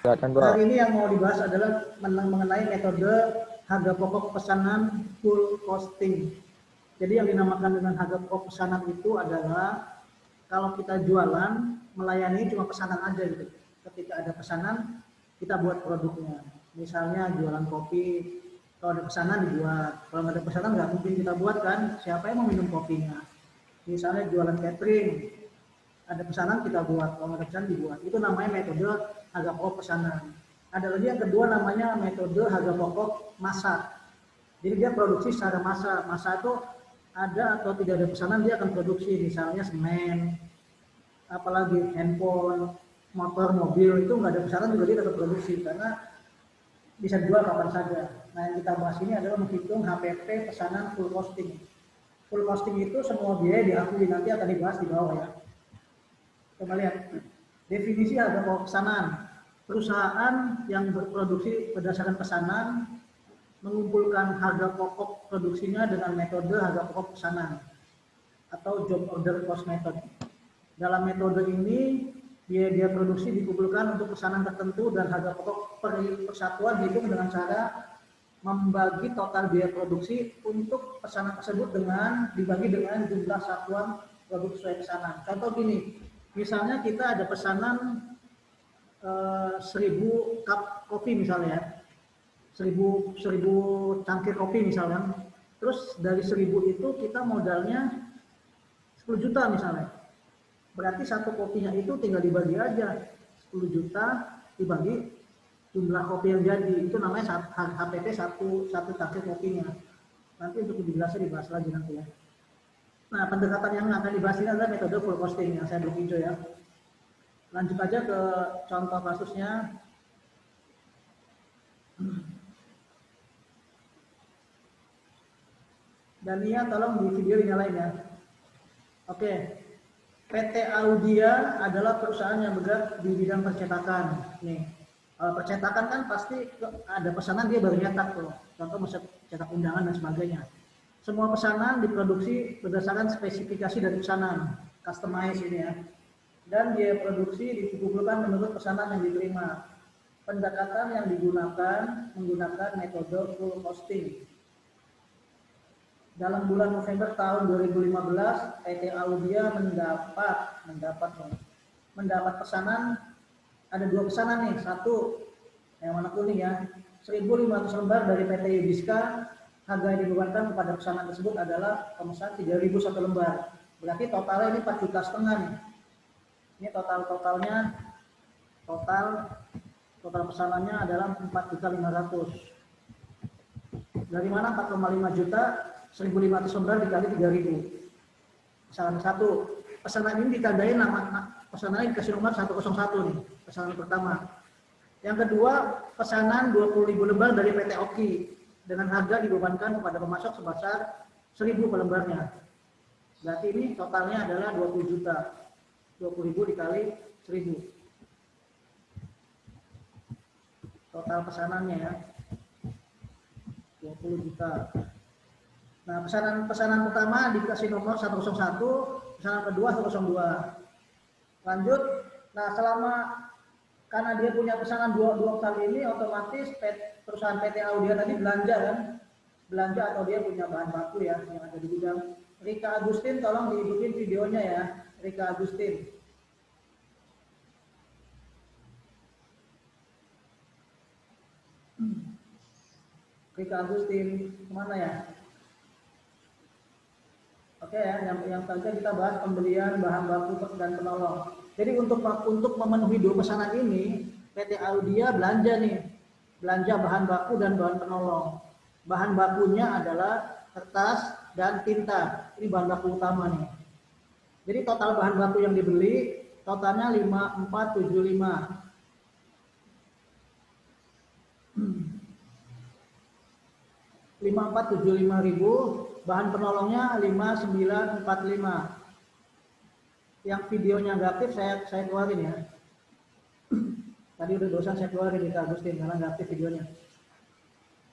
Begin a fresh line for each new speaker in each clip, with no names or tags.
Silakan, Bro.
Hari ini yang mau dibahas adalah mengenai metode harga pokok pesanan full costing. Jadi yang dinamakan dengan harga pokok pesanan itu adalah kalau kita jualan, melayani cuma pesanan aja gitu. Ketika ada pesanan, kita buat produknya. Misalnya jualan kopi, kalau ada pesanan dibuat. Kalau nggak ada pesanan nggak mungkin kita buat kan, siapa yang mau minum kopinya. Misalnya jualan catering, ada pesanan kita buat, kalau nggak ada pesanan dibuat. Itu namanya metode harga pokok pesanan. Ada lagi yang kedua namanya metode harga pokok massa. Jadi dia produksi secara massa. Massa itu ada atau tidak ada pesanan dia akan produksi, misalnya semen, apalagi handphone, motor, mobil, itu nggak ada pesanan juga dia tetap produksi karena bisa dijual kapan saja. Nah yang kita bahas ini adalah menghitung HPP pesanan full costing. Full costing itu semua biaya diakui, nanti akan dibahas di bawah ya. Coba lihat definisi harga pokok pesanan. Perusahaan yang berproduksi berdasarkan pesanan mengumpulkan harga pokok produksinya dengan metode harga pokok pesanan atau job order cost method. Dalam metode ini biaya produksi dikumpulkan untuk pesanan tertentu dan harga pokok per persatuan dihitung dengan cara membagi total biaya produksi untuk pesanan tersebut dengan dibagi dengan jumlah satuan produk sesuai pesanan. Contoh gini, misalnya kita ada pesanan 1000 cup kopi misalnya, 1000 cangkir kopi misalnya, terus dari 1000 itu kita modalnya 10 juta misalnya, berarti satu kopinya itu tinggal dibagi aja, 10 juta dibagi jumlah kopi yang jadi, itu namanya HPP satu cangkir kopinya. Nanti untuk lebih jelasnya dibahas lagi nanti ya. Nah pendekatan yang akan dibahas ini adalah metode full costing yang saya belum hijau ya. Lanjut aja ke contoh kasusnya. Dania tolong di video dinyalain ya. Oke. PT Audia adalah perusahaan yang bergerak di bidang percetakan. Nih, kalau percetakan kan pasti ada pesanan dia baru nyetak tuh. Contoh bisa cetak undangan dan sebagainya. Semua pesanan diproduksi berdasarkan spesifikasi dari pesanan, customize ini ya. Dan biaya produksi dikumpulkan menurut pesanan yang diterima. Pendekatan yang digunakan menggunakan metode full costing. Dalam bulan November tahun 2015, PT Audia mendapat pesanan, ada 2 pesanan nih, satu yang warna kuning ya, 1.500 lembar dari PT Yudiska. Harga yang dibebankan kepada pesanan tersebut adalah pemesan 3.001 lembar. Berarti totalnya ini 4,5 juta nih. Ini totalnya total pesanannya adalah 4.500.000. Dari mana 4,5 juta? 1.500 lembar dikali 3.000. Pesanan satu. Pesanan ini ditandai nama pesanannya dikasih nomor 101 nih. Pesanan pertama. Yang kedua, pesanan 20.000 lembar dari PT Oki dengan harga dibebankan kepada pemasok sebesar 1.000 per lembarnya. Berarti ini totalnya adalah 20 juta. 20.000 dikali 1.000. Total pesanannya ya. 20 juta. Nah, pesanan pertama dikasih nomor 101, pesanan kedua 102. Lanjut. Nah, karena dia punya pesanan dua kali ini, otomatis perusahaan PT Audia tadi belanja kan? Belanja atau dia punya bahan baku ya yang ada di gudang. Rika Agustin tolong dihidupin videonya ya, Rika Agustin. Rika Agustin kemana ya? Oke ya, yang saja kita bahas pembelian bahan baku dan penolong. Jadi untuk memenuhi 2 pesanan ini, PT Audia belanja bahan baku dan bahan penolong. Bahan bakunya adalah kertas dan tinta. Ini bahan baku utama nih. Jadi total bahan baku yang dibeli totalnya 5.475. 5.475.000. Bahan penolongnya 5.945. Yang videonya nggak aktif saya keluarin ya. Tadi udah dosen saya keluarin di Agustin karena nggak aktif videonya.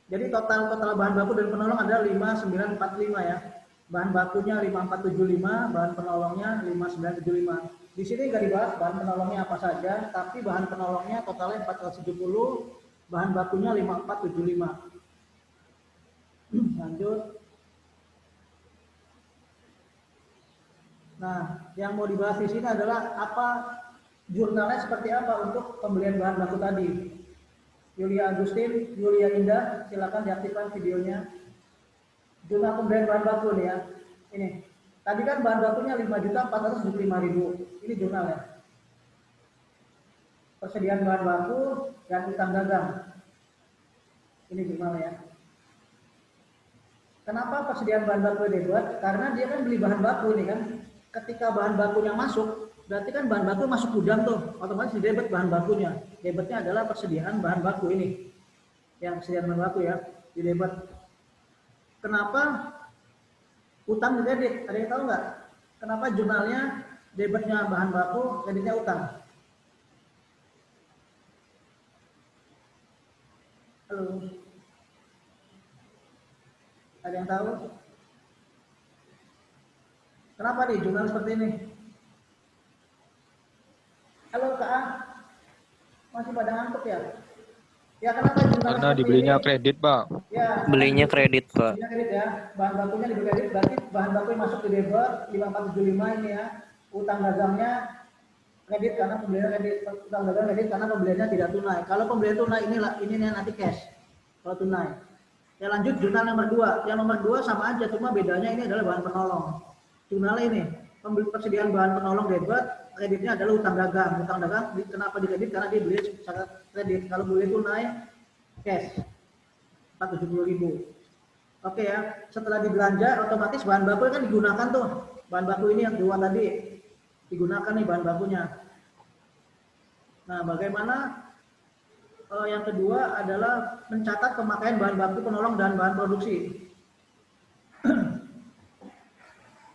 Jadi total bahan baku dan penolong ada 5.945 ya. bahan bakunya 5475, bahan penolongnya 5975. Di sini nggak dibahas bahan penolongnya apa saja, tapi bahan penolongnya totalnya 470, bahan bakunya 5475. Lanjut. Nah, yang mau dibahas di sini adalah apa jurnalnya seperti apa untuk pembelian bahan baku tadi. Yulia Agustin, Yulia Indah, silakan diaktifkan videonya. Jurnal pembelian bahan baku nih ya. Ini. Tadi kan bahan bakunya 5.475.000. Ini jurnal ya. Persediaan bahan baku dan utang dagang. Ini jurnal ya. Kenapa persediaan bahan baku dibuat? Karena dia kan beli bahan baku nih kan. Ketika bahan bakunya masuk, berarti kan bahan baku masuk gudang tuh, otomatis didebet bahan bakunya. Debetnya adalah persediaan bahan baku ini. Yang persediaan bahan baku ya, didebet. Kenapa utang didebit? Ada yang tahu nggak? Kenapa jurnalnya debetnya bahan baku, kreditnya utang? Halo? Ada yang tahu? Kenapa nih jurnal seperti ini? Halo Kak A, masih pada ngantuk ya? Ya kenapa jurnal
Karena dibelinya ini? Kredit Pak.
Ya,
belinya kredit Pak.
Belinya kredit ya, bahan bakunya dibeli kredit, berarti bahan baku yang masuk di debit 5475 ini ya, utang dagangnya kredit karena pembeliannya kredit, utang dagang kredit karena pembeliannya tidak tunai. Kalau pembelian tunai ini nanti cash. Kalau tunai. Ya lanjut jurnal nomor 2. Yang nomor 2 sama aja, cuma bedanya ini adalah bahan penolong. Jurnalnya ini, persediaan bahan penolong debit, kreditnya adalah utang dagang. Utang dagang kenapa dikredit? Karena dia beli secara kredit. Kalau beli tunai, cash 470.000. Oke ya, setelah dibelanja otomatis bahan baku kan digunakan tuh. Bahan baku ini yang 2 tadi digunakan nih bahan bakunya. Nah, bagaimana yang kedua adalah mencatat pemakaian bahan baku penolong dan bahan produksi.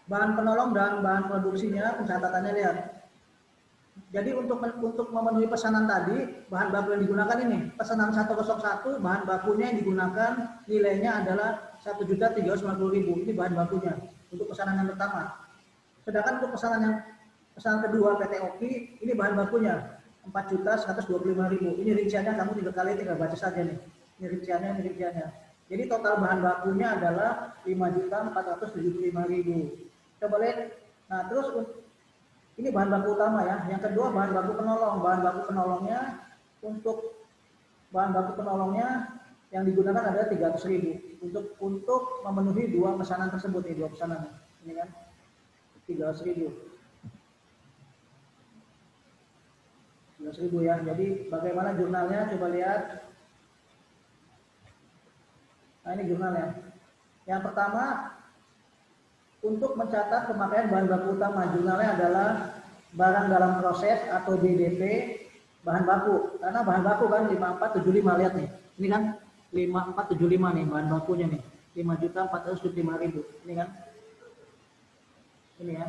Bahan penolong dan bahan produksinya pencatatannya lihat. Jadi untuk memenuhi pesanan tadi, bahan baku yang digunakan ini, pesanan 101, bahan bakunya yang digunakan nilainya adalah 1.350.000. Ini bahan bakunya untuk pesanan yang pertama. Sedangkan untuk pesanan kedua PT Oki, ini bahan bakunya 4.125.000. Ini rinciannya kamu tinggal baca saja nih. Ini rinciannya. Jadi total bahan bakunya adalah 5.475.000. Coba lihat. Nah, terus ini bahan baku utama ya. Yang kedua bahan baku penolong. Bahan baku penolongnya untuk bahan baku penolongnya yang digunakan adalah 300.000 untuk memenuhi 2 pesanan tersebut nih, 2 pesanan. Ini kan 300.000. 300.000 ya. Jadi bagaimana jurnalnya? Coba lihat. Nah, ini jurnalnya. Yang pertama, untuk mencatat pemakaian bahan baku utama, jurnalnya adalah barang dalam proses atau BDP bahan baku. Karena bahan baku kan 5475, lihat nih. Ini kan 5475 nih bahan bakunya nih. 5.475.000. Ini kan. Ini ya.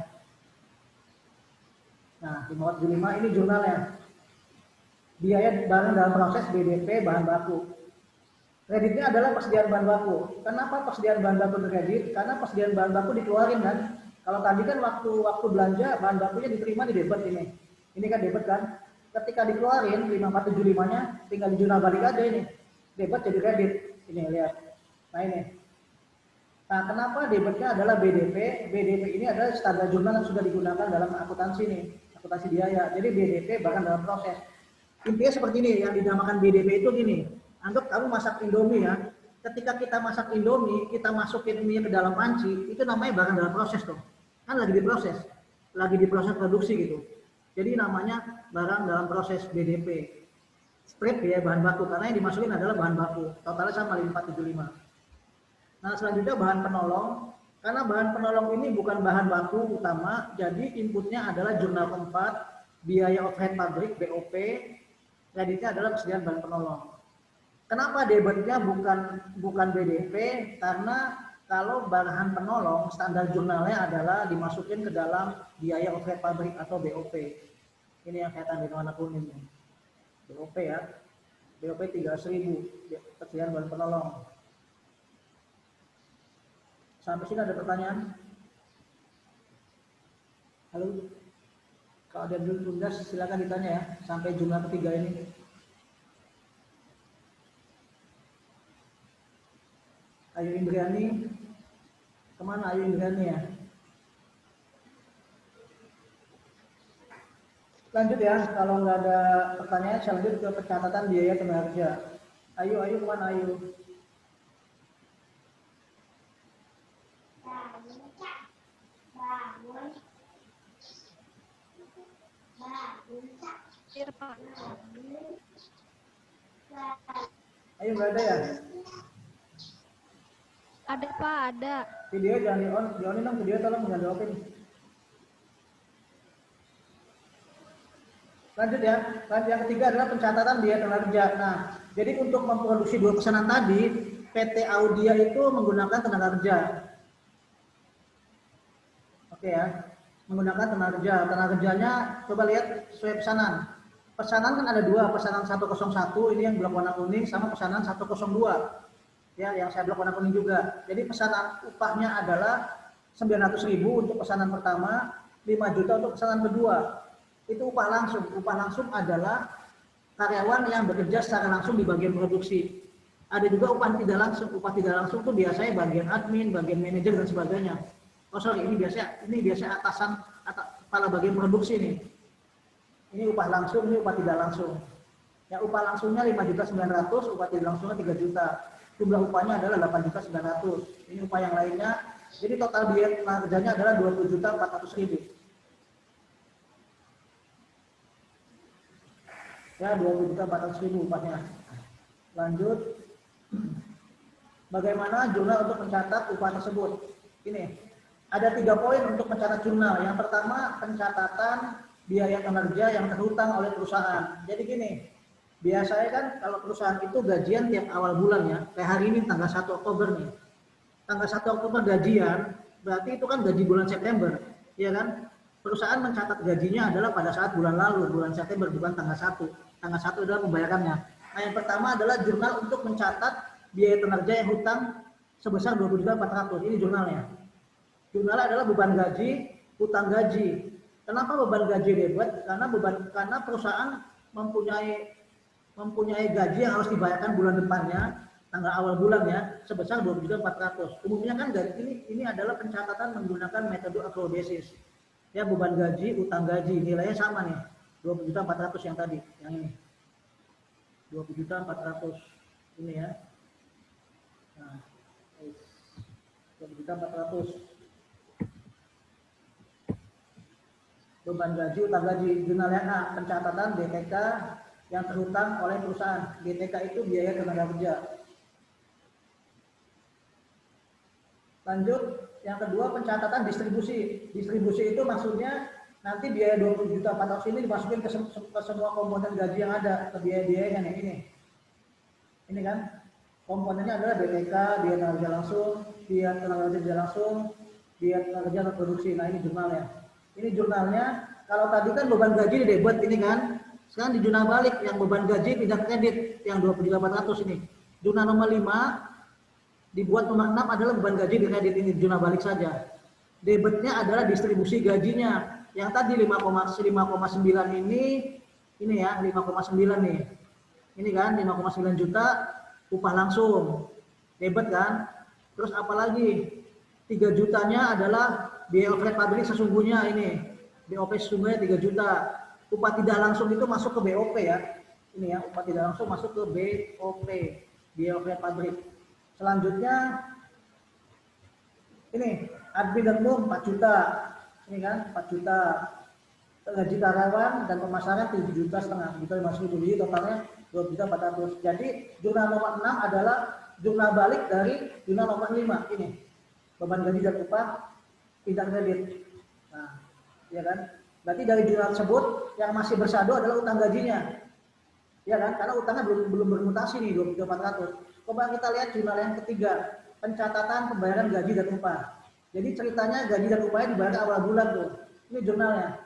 Nah, 575 ini jurnalnya. Biaya barang dalam proses BDP bahan baku. Kreditnya adalah persediaan bahan baku. Kenapa persediaan bahan baku kredit? Karena persediaan bahan baku dikeluarin kan. Kalau tadi kan waktu belanja bahan bakunya diterima di debit ini. Ini kan debit kan. Ketika dikeluarin 5475-nya tinggal dijurnal balik aja ini. Debit jadi kredit. Ini lihat. Nah ini. Nah, kenapa debitnya adalah BDP? BDP ini adalah standar jurnal yang sudah digunakan dalam akuntansi nih, akuntansi biaya. Jadi BDP barang dalam proses. Intinya seperti ini, yang dinamakan BDP itu gini. Anggap kamu masak Indomie ya. Ketika kita masak Indomie, kita masukin mie ke dalam panci, itu namanya barang dalam proses tuh. Kan lagi diproses. Lagi diproses produksi gitu. Jadi namanya barang dalam proses BDP. Strip ya bahan baku, karena yang dimasukin adalah bahan baku. Totalnya sama 5475. Nah, selanjutnya bahan penolong. Karena bahan penolong ini bukan bahan baku utama, jadi inputnya adalah jurnal keempat, biaya overhead pabrik, BOP, kreditnya adalah persediaan bahan penolong. Kenapa debitnya bukan BDP? Karena kalau bahan penolong standar jurnalnya adalah dimasukin ke dalam biaya overhead pabrik atau BOP. Ini yang saya tanda di warna kuning. BOP ya. BOP 300.000 persediaan bahan penolong. Sampai sini ada pertanyaan? Halo? Kalau ada belum tuntas, silakan ditanya ya, sampai jumlah ketiga ini. Ayu Indriani, kemana Ayu Indriani ya? Lanjut ya, kalau nggak ada pertanyaan, saya lanjut ke pencatatan biaya tenaga kerja. Ayu kemana Ayu? Ayu nggak ada ya?
Ada Pak, ada.
Video jangan di on dong, video tolong jangan di off. Lanjut ya, yang ketiga adalah pencatatan biaya tenaga kerja. Nah, jadi untuk memproduksi 2 pesanan tadi, PT Audia itu menggunakan tenaga kerja. Oke ya, menggunakan tenaga kerja. Tenaga kerjanya coba lihat sesuai pesanan. Pesanan kan ada 2, pesanan 101 ini yang blok warna kuning sama pesanan 102. Ya, yang saya blok warna kuning juga. Jadi pesanan upahnya adalah 900.000 untuk pesanan pertama, 5 juta untuk pesanan kedua. Itu upah langsung. Upah langsung adalah karyawan yang bekerja secara langsung di bagian produksi. Ada juga upah tidak langsung. Upah tidak langsung itu biasanya bagian admin, bagian manajer dan sebagainya. Oh sorry, ini biasa atasan kepala bagian produksi nih. Ini upah langsung, ini upah tidak langsung. Ya, upah langsungnya 5.900.000, upah tidak langsungnya 3 juta. Jumlah upahnya adalah 8.900.000. Ini upah yang lainnya. Jadi total biaya tenaga kerjanya adalah 20.400.000. Ya, 20.400.000 upahnya. Lanjut. Bagaimana jurnal untuk mencatat upah tersebut? Ini. Ada 3 poin untuk mencatat jurnal. Yang pertama, pencatatan biaya kinerja yang terhutang oleh perusahaan. Jadi gini, biasanya kan kalau perusahaan itu gajian tiap awal bulan ya. Kayak hari ini tanggal 1 Oktober nih. Tanggal 1 Oktober gajian, berarti itu kan gaji bulan September, ya kan? Perusahaan mencatat gajinya adalah pada saat bulan lalu, bulan September, bukan tanggal 1. Tanggal 1 adalah pembayarannya. Nah, yang pertama adalah jurnal untuk mencatat biaya kinerja yang hutang sebesar 20.400. Ini jurnalnya. Jurnalnya adalah beban gaji, hutang gaji. Kenapa beban gaji debit? Karena perusahaan mempunyai gaji yang harus dibayarkan bulan depannya, tanggal awal bulan ya, sebesar 20.400. Umumnya kan gaji ini adalah pencatatan menggunakan metode accrual basis. Ya, beban gaji, utang gaji, nilainya sama nih, 20.400 yang tadi, yang ini. 20.400 ini ya. Nah, 20.400. Beban gaji, utang gaji, jurnalnya A, pencatatan DTK yang terhutang oleh perusahaan. DTK itu biaya tenaga kerja. Lanjut, yang kedua pencatatan distribusi. Distribusi itu maksudnya nanti biaya 20.400 ini dimasukin ke semua komponen gaji yang ada, ke biaya-biayanya nih, ini. Ini kan, komponennya adalah DTK, biaya tenaga kerja langsung, biaya tenaga kerja langsung, biaya tenaga kerja non produksi. Nah, ini jurnalnya. Ini jurnalnya, kalau tadi kan beban gaji di debit ini kan, sekarang di jurnal balik yang beban gaji tidak kredit yang 20.400 ini. Jurnal nomor 5 dibuat nomor 6 adalah beban gaji di kredit, ini jurnal balik saja. Debitnya adalah distribusi gajinya. Yang tadi 5,9 ini ya 5,9 nih. Ini kan 5,9 juta upah langsung. Debit kan? Terus apalagi 3 jutanya adalah biaya overhead pabrik sesungguhnya ini. BOP sesungguhnya 3 juta. Upah tidak langsung itu masuk ke BOP ya. Ini ya, upah tidak langsung masuk ke BOP, biaya overhead pabrik. Selanjutnya ini admin dan umum 4 juta. Ini kan 4 juta. Gaji karyawan dan pemasaran 7,5 juta, kita masuk dulu totalnya 20.400. Jadi jurnal nomor 6 adalah jurnal balik dari jurnal nomor 5 ini. Beban gaji dan upah tidak kredit. Nah, ya kan? Berarti dari jurnal tersebut yang masih bersado adalah utang gajinya. Ya kan? Karena utangnya belum bermutasi nih 20.400. Coba kita lihat jurnal yang ketiga, pencatatan pembayaran gaji dan upah. Jadi ceritanya gaji dan upahnya dibayar awal bulan tuh. Ini jurnalnya.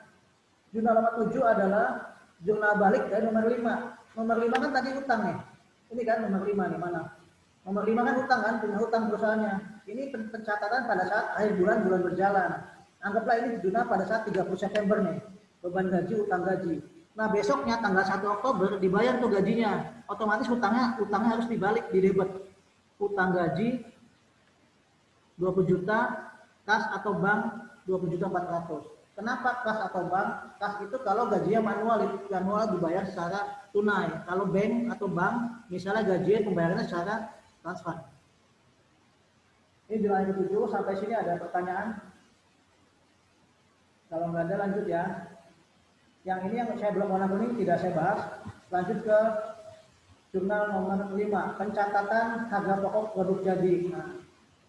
Jurnal nomor 7 adalah jurnal balik dari nomor 5. Nomor 5 kan tadi utang nih. Ini kan nomor 5 nih, mana? Nomor 5 kan hutang kan, punya hutang perusahaannya. Ini pencatatan pada saat akhir bulan berjalan. Anggaplah ini diduna pada saat 30 September nih, beban gaji, utang gaji. Nah besoknya tanggal 1 Oktober dibayar tuh gajinya, otomatis utangnya harus dibalik, didebet. Utang gaji 20 juta, kas atau bank 20 juta 400. Kenapa kas atau bank? Kas itu kalau gajinya manual dibayar secara tunai. Kalau bank atau bank, misalnya gajinya pembayarannya secara transfer. Ini jurnal yang ke-7, sampai sini ada pertanyaan? Kalau nggak ada lanjut ya. Yang ini yang saya belum warna kuning tidak saya bahas. Lanjut ke jurnal nomor 5, pencatatan harga pokok produk jadi. Nah,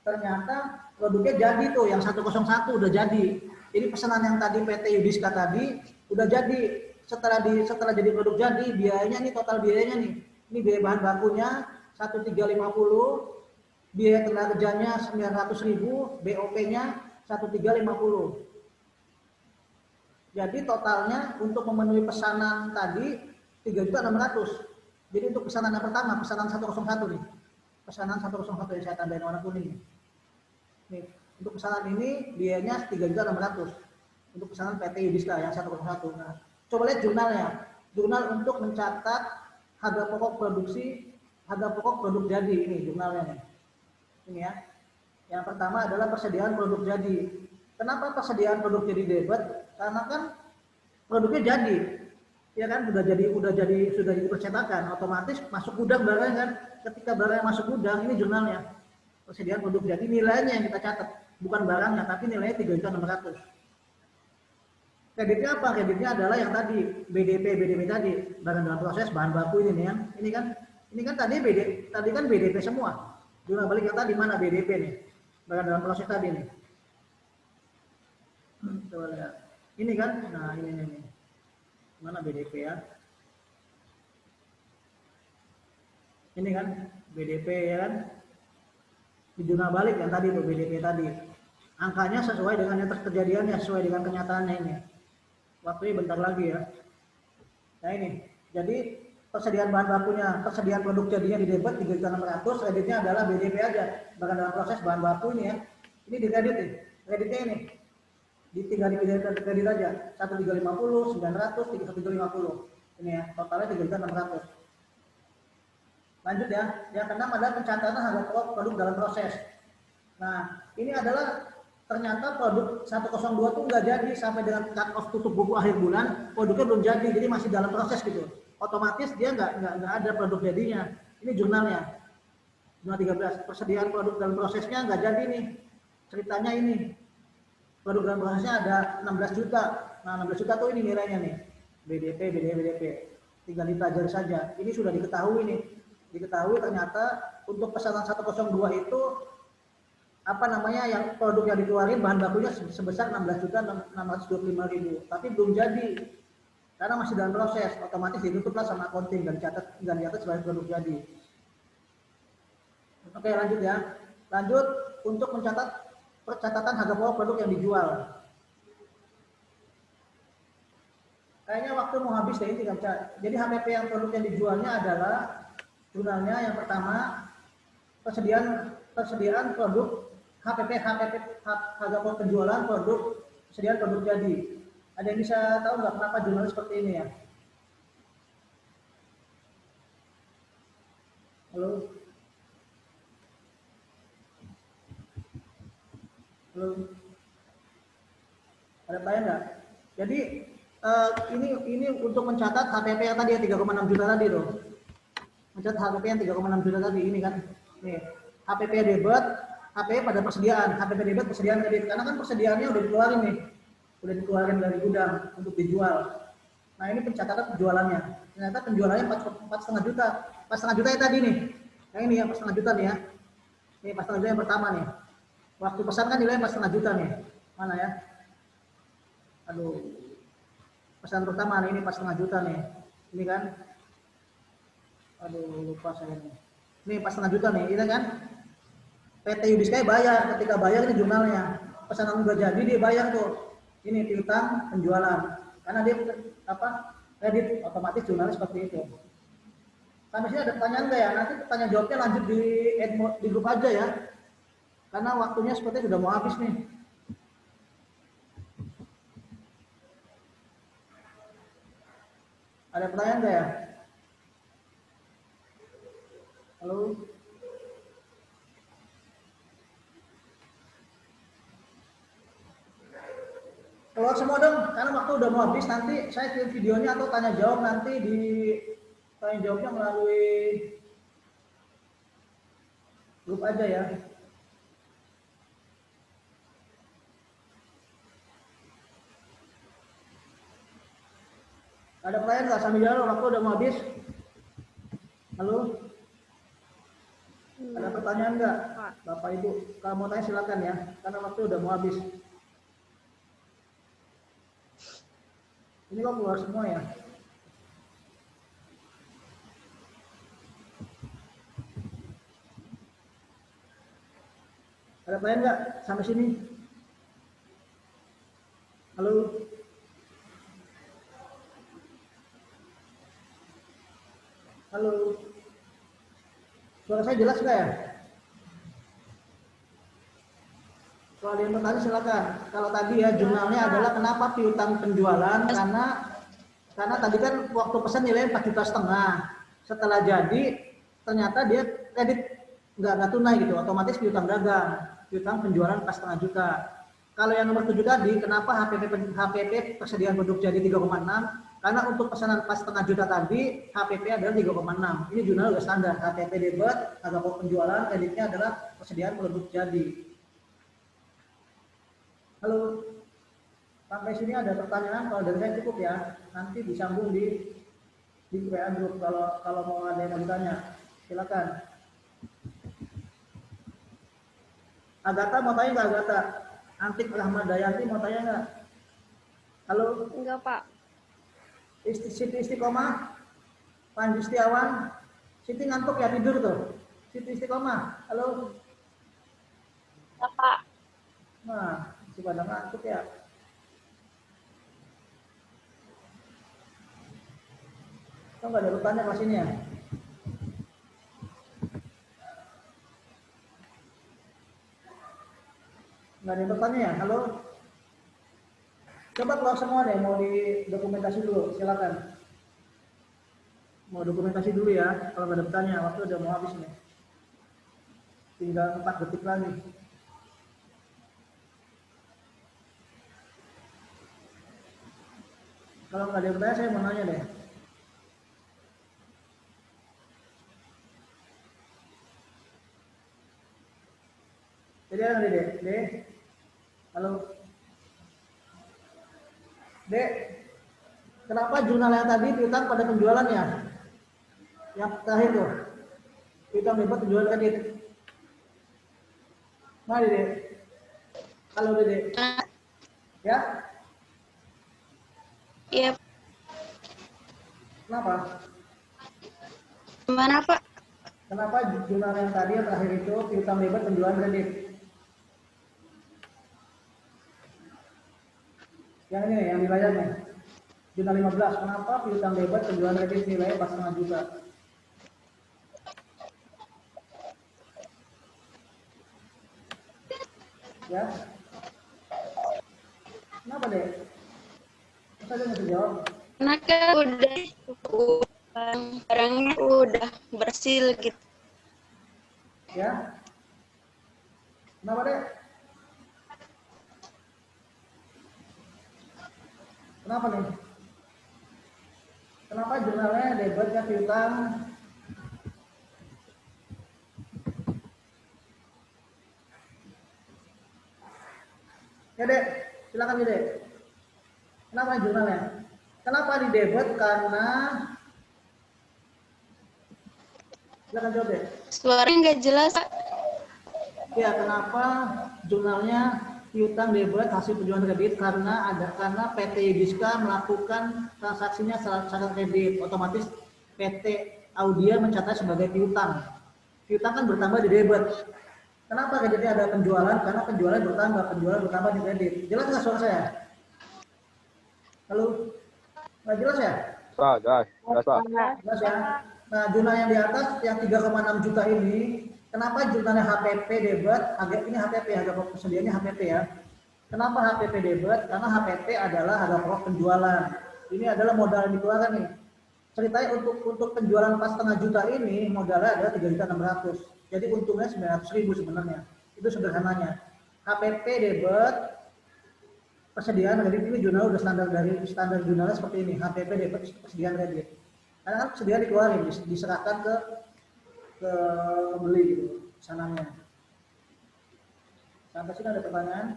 ternyata produknya jadi tuh, yang 101 udah jadi. Ini pesanan yang tadi PT Yudiska tadi udah jadi. Setelah jadi produk jadi, biayanya nih, total biayanya nih. Ini biaya bahan bakunya 1350, biaya tenaga kerjanya 900.000, BOP-nya 1350. Jadi totalnya untuk memenuhi pesanan tadi 3.600.000. Jadi untuk pesanan yang pertama, pesanan 101 nih. Pesanan 101 yang saya tandain warna kuning. Nih, untuk pesanan ini biayanya 3.600.000. Untuk pesanan PT Yudiska yang 101. Nah, coba lihat jurnalnya. Jurnal untuk mencatat harga pokok produksi, harga pokok produk jadi, ini jurnalnya nih. Ini ya. Yang pertama adalah persediaan produk jadi. Kenapa persediaan produk jadi debit? Karena kan produknya jadi. Ya kan sudah jadi percetakan, otomatis masuk gudang barang kan. Ketika barangnya masuk gudang, ini jurnalnya. Persediaan produk jadi, nilainya yang kita catat, bukan barangnya, tapi nilainya 3.600.000. Kreditnya apa? Kreditnya adalah yang tadi BDP tadi, barang dalam proses, bahan baku ini nih kan. Ini kan tadi kan BDP semua. Jurnal balik yang tadi mana BDP nih? Barang dalam proses tadi nih. Coba lihat. Ini kan, nah ini. Mana BDP ya? Ini kan BDP ya kan? Di jurnal balik yang tadi tuh BDP tadi. Angkanya sesuai dengan yang terjadiannya, sesuai dengan kenyataannya ini. Waktunya bentar lagi ya. Nah ini, jadi persediaan bahan bakunya, persediaan produk jadinya di debit 3.600.000, kreditnya adalah BDP aja, barang dalam proses bahan baku ini ya. Ini di kredit nih, kreditnya ini. Tinggal dipilih kredit aja, 1.350, 900, 1.350. Ini ya, totalnya 3.600. Lanjut ya, yang keenam adalah pencatatan harga pokok produk dalam proses. Nah, ini adalah ternyata produk 102 tuh nggak jadi sampai dengan cut off tutup buku akhir bulan, produknya belum jadi, jadi masih dalam proses gitu. Otomatis dia nggak ada produk jadinya. Ini jurnalnya, jurnal 13, persediaan produk dalam prosesnya nggak jadi nih. Ceritanya ini. Produk dalam prosesnya ada 16 juta. Nah, 16 juta tuh ini nilainya nih. BDP. Tinggal dipelajari saja. Ini sudah diketahui nih. Diketahui ternyata untuk pesanan 102 itu apa namanya yang produk yang dikeluarin bahan bakunya sebesar 16.625.000. Tapi belum jadi. Karena masih dalam proses, otomatis ditutuplah sama accounting dan dicatat sebagai produk jadi. Oke, lanjut ya. Lanjut untuk mencatat percatatan harga pokok produk yang dijual. Kayaknya waktu mau habis deh ini nggak bisa. Jadi HPP yang produk yang dijualnya adalah jurnalnya yang pertama persediaan produk HPP harga pokok penjualan produk persediaan produk jadi. Ada yang bisa tahu nggak kenapa jurnalnya seperti ini ya? Halo? Ada bayang nggak? Jadi ini untuk mencatat HPP yang tadi ya 3,6 juta tadi tuh. Mencatat HPP yang 3,6 juta tadi ini kan. Nih, HPP debit, HPP pada persediaan, HPP debit persediaan kredit. Karena kan persediaannya udah dikeluarin nih. Udah dikeluarin dari gudang untuk dijual. Nah, ini pencatatan penjualannya. Ternyata penjualannya 4,5 juta. 4,5 juta ya tadi nih. Yang ini ya 4,5 juta nih ya. Ini 4,5 juta yang pertama nih. Waktu pesan kan nilainya 4,5 juta nih. Mana ya? Aduh. Pesan pertama nih, ini 4,5 juta nih. Ini kan. Aduh, lupa saya nih. Ini 4,5 juta nih, ini kan. PT Yudiska bayar, ketika bayar ini jurnalnya. Pesanan udah jadi dia bayar tuh. Ini piutang penjualan. Karena dia kredit, otomatis jurnalnya seperti itu. Sampai sini ada pertanyaan nggak ya? Nanti pertanyaan jawabnya lanjut di grup aja ya. Karena waktunya sepertinya sudah mau habis nih. Ada pertanyaan nggak ya? Halo? Keluar semua dong, karena waktu udah mau habis. Nanti saya kirim videonya atau tanya jawab nanti di tanya jawabnya melalui grup aja ya. Ada pertanyaan nggak sambil jalan? Waktu udah mau habis. Halo? Ada pertanyaan nggak, Bapak Ibu? Kalau mau tanya silakan ya, karena waktu udah mau habis. Ini kok keluar semua ya? Ada pertanyaan nggak sampai sini? Halo? Halo? Suara saya jelas nggak ya? Kalau ada yang bertanya silakan. Kalau tadi ya jurnalnya adalah kenapa piutang penjualan, karena tadi kan waktu pesan nilainya 4,5 juta. Setelah jadi ternyata dia kredit nggak tunai gitu, otomatis piutang dagang, piutang penjualan 4,5 juta. Kalau yang nomor 7 tadi, kenapa HPP persediaan produk jadi 3,6? Karena untuk pesanan 4,5 juta tadi, HPP adalah 3,6. Ini jurnal udah standar. HPP debit, harga pokok penjualan, kreditnya adalah persediaan produk jadi. Halo, sampai sini ada pertanyaan? Kalau dari saya cukup ya. Nanti disambung di WA group kalau mau ada yang mau ditanya. Silakan. Agatha mau tanya nggak Agatha? Antik Rahmat Dayanti mau tanya nggak? Halo?
Enggak, Pak.
Siti Istiqomah? Panji Setiawan? Siti ngantuk ya, tidur tuh? Siti Istiqomah? Halo?
Ya, Pak.
Nah, masih pada ngantuk ya? Kok nggak ada bertanya kelas ini ya? Nggak ada yang bertanya ya? Halo? Coba keluar semua deh, mau di dokumentasi dulu, silakan. Mau dokumentasi dulu ya, kalau nggak ada bertanya, waktu udah mau habis nih. Tinggal 4 detik lagi. Kalau nggak ada yang bertanya, saya mau nanya deh. Jadi ada Dek? Dek? Halo? Dek? Kenapa jurnal yang tadi piutang pada penjualannya? Yang terakhir tuh. Piutang bebas penjualan kredit. Mana Dek? Halo Dek? Ya?
Iya.
Kenapa?
Gimana, Pak?
Kenapa jurnal yang tadi yang terakhir itu piutang bebas penjualan kredit? Yang ini nih, yang nilainya. Jurnal 15, kenapa piutang bebas penjualan kredit nilainya 4,5 juta? Ya? Kenapa deh? Masa dia nggak jawab?
Karena kan barangnya udah bersih gitu.
Ya? Kenapa deh? Kenapa nih? Kenapa jurnalnya debitnya piutang? Ya dek, silakan ya dek. Kenapa jurnalnya? Kenapa di debit? Karena silakan jawab deh.
Suaranya nggak jelas, Pak.
Ya, kenapa jurnalnya piutang debit hasil penjualan kredit? Karena PT Yudiska melakukan transaksinya secara kredit, otomatis PT Audia mencatat sebagai piutang. Piutang kan bertambah di debit. Kenapa kreditnya ada penjualan? Karena penjualan bertambah di kredit. Jelas nggak suara saya? Halo? Nggak jelas ya?
Jelas, Pak.
Jelas ya? Nah, jurnal yang di atas yang 3,6 juta ini, kenapa jurnalnya HPP debit? Ini HPP, harga pokok persediaannya HPP ya. Kenapa HPP debit? Karena HPP adalah harga pokok penjualan. Ini adalah modal yang dikeluarkan nih. Ceritanya untuk penjualan 4,5 juta ini modalnya adalah 3.600.000. Jadi untungnya 900.000 sebenarnya. Itu sederhananya. HPP debit persediaan kredit ini jurnal udah standar jurnalnya seperti ini. HPP debit persediaan kredit. Karena kan persediaan dikeluarin, diserahkan ke pembeli gitu, sananya. Sampai sini ada pertanyaan?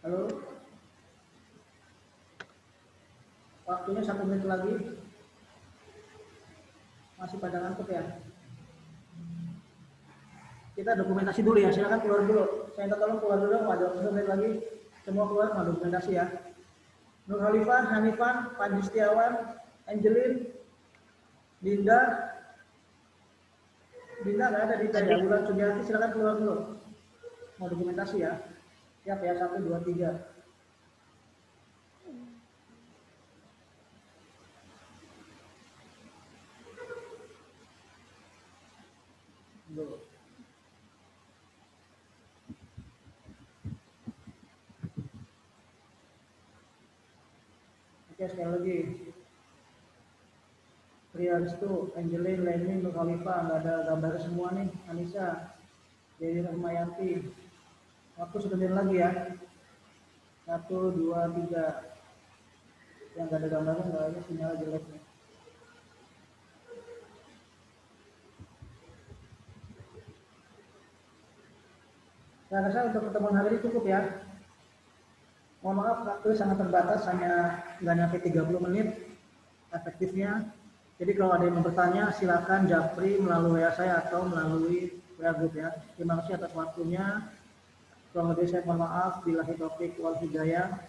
Halo? Waktunya 1 menit lagi. Masih pada ngantuk ya? Kita dokumentasi dulu ya, silakan keluar dulu. Saya minta tolong keluar dulu, ada 1 menit lagi. Semua keluar, mau dokumentasi ya. Nur Khalifah, Hanifan, Panji Setiawan, Angelin, Dinda nggak ada di tadi. Bulan Sugiarti, silakan keluar dulu. Mau dokumentasi ya. Siap ya, 1, 2, 3. Dulu. Oke, sekali lagi. Priaristu, Angelin, Lenin, Nur Khalifah, nggak ada gambar semua nih. Anissa, Dewi Rahmayanti. Waktu 1 menit lagi ya. 1, 2, 3. Yang nggak ada gambarnya nggak ada sinyal jelek nih. Saya rasa untuk pertemuan hari ini cukup ya. Mohon maaf, waktu sangat terbatas, hanya nggak nyampe 30 menit efektifnya. Jadi kalau ada yang mau bertanya, silakan japri melalui WA saya atau melalui WA group ya. Terima kasih atas waktunya. Kurang lebih saya mohon maaf. Billahi taufiq wal hidayah.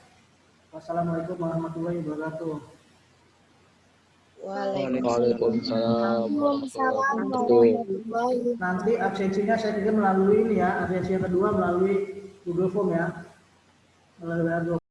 Wassalamualaikum warahmatullahi wabarakatuh.
Waalaikumsalam.
Nanti absensinya saya kirim melalui ini ya. Absensi yang kedua melalui Google Form ya. Melalui WA group.